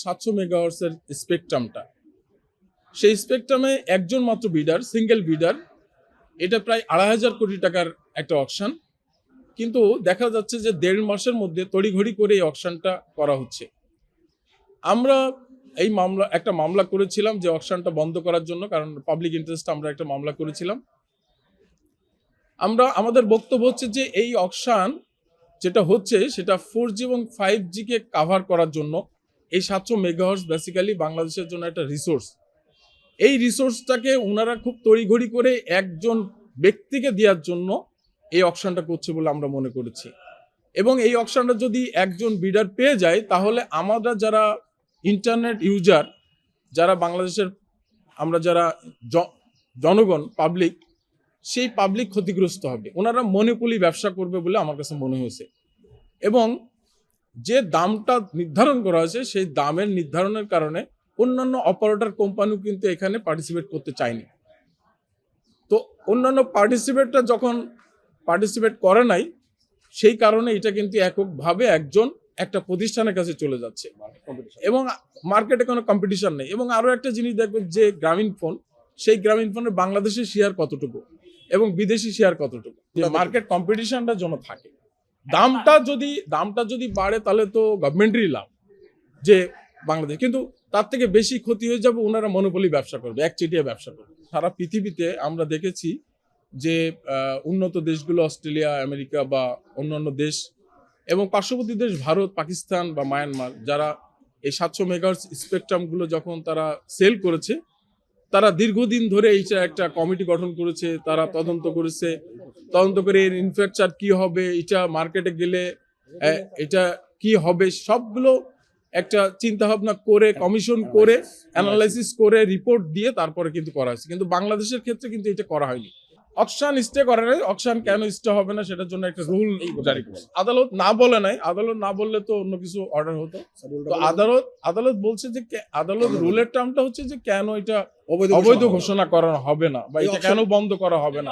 700 মেগাহার্টজের স্পেকট্রামটা, সেই স্পেকট্রামে একজন মাত্র বিডার, সিঙ্গেল বিডার, এটা প্রায় 2,500 কোটি টাকার একটা অকশন। কিন্তু দেখা যাচ্ছে যে 1.5 মাসের মধ্যে তড়িঘড়ি করে এই অকশনটা করা হচ্ছে। আমরা এই একটা মামলা করেছিলাম যে অকশনটা বন্ধ করার জন্য, কারণ পাবলিক ইন্টারেস্ট আমরা একটা মামলা করেছিলাম। আমাদের বক্তব্য হচ্ছে যে এই অকশন যেটা হচ্ছে সেটা 4G এবং 5G কে কাভার করার জন্য। এই 700 মেগাহার্টজ বেসিক্যালি বাংলাদেশের জন্য একটা রিসোর্স। এই রিসোর্সটাকে ওনারা খুব তড়িঘড়ি করে একজন ব্যক্তিকে দেওয়ার জন্য এই অকশনটা করছে বলে আমরা মনে করেছি। এবং এই অকশনটা যদি একজন বিডার পেয়ে যায়, তাহলে আমরা যারা ইন্টারনেট ইউজার, যারা বাংলাদেশের আমরা যারা জনগণ, পাবলিক, সেই পাবলিক ক্ষতিগ্রস্ত হবে। ওনারা মনোপলি ব্যবসা করবে বলে আমার কাছে মনে হয়েছে। এবং যে দামটা নির্ধারণ করা হয়েছে সেই দামের নির্ধারণের কারণে অন্যান্য অপারেটর কোম্পানিও কিন্তু এখানে পার্টিসিপেট করতে চায়নি। তো অন্যান্য পার্টিসিপেটরা যখন পার্টিসিপেট করে নাই, সেই কারণে এটা কিন্তু এককভাবে একটা প্রতিষ্ঠানের কাছে চলে যাচ্ছে এবং মার্কেটে কোনো কম্পিটিশন নেই। এবং আরও একটা জিনিস দেখবেন যে গ্রামীণ ফোন, সেই গ্রামীণ ফোনের বাংলাদেশের শেয়ার কতটুকু এবং বিদেশি শেয়ার কতটুকু, মার্কেট কম্পিটিশনটা যেন থাকে। দামটা যদি বাড়ে তাহলে তো গভর্নমেন্টেরই লাভ যে বাংলাদেশ, কিন্তু তার থেকে বেশি ক্ষতি হয়ে যাবে, ওনারা মনোপলি ব্যবসা করবে, একচেটিয়া ব্যবসা করবে। সারা পৃথিবীতে আমরা দেখেছি যে উন্নত দেশগুলো, অস্ট্রেলিয়া, আমেরিকা বা অন্যান্য দেশ এবং পার্শ্ববর্তী দেশ ভারত, পাকিস্তান বা মায়ানমার, যারা এই 700 মেগাহার্টজ স্পেকট্রামগুলো যখন তারা সেল করেছে, তারা দীর্ঘদিন ধরে এইটা একটা কমিটি গঠন করেছে, তারা তদন্ত করে এর ইনফ্রাস্ট্রাকচার কি হবে, এটা মার্কেটে গেলে এটা কি হবে, সবগুলো একটা চিন্তা ভাবনা করে, কমিশন করে, অ্যানালাইসিস করে, রিপোর্ট দিয়ে তারপরে কিন্তু করা হয়েছে। কিন্তু বাংলাদেশের ক্ষেত্রে কিন্তু এটা করা হয়নি। অকশন স্টে করে নাই। অকশন কেন স্টে হবে না সেটার জন্য একটা রুল জারি করছে। আদালত না বলে নাই। আদালত না বললে তো অন্য কিছু অর্ডার হতো। তো আদালত বলছে যে আদালত রুলের টার্মটা হচ্ছে যে কেন এটা অবৈধ ঘোষণা করা হবে না বা এটা কেন বন্ধ করা হবে না।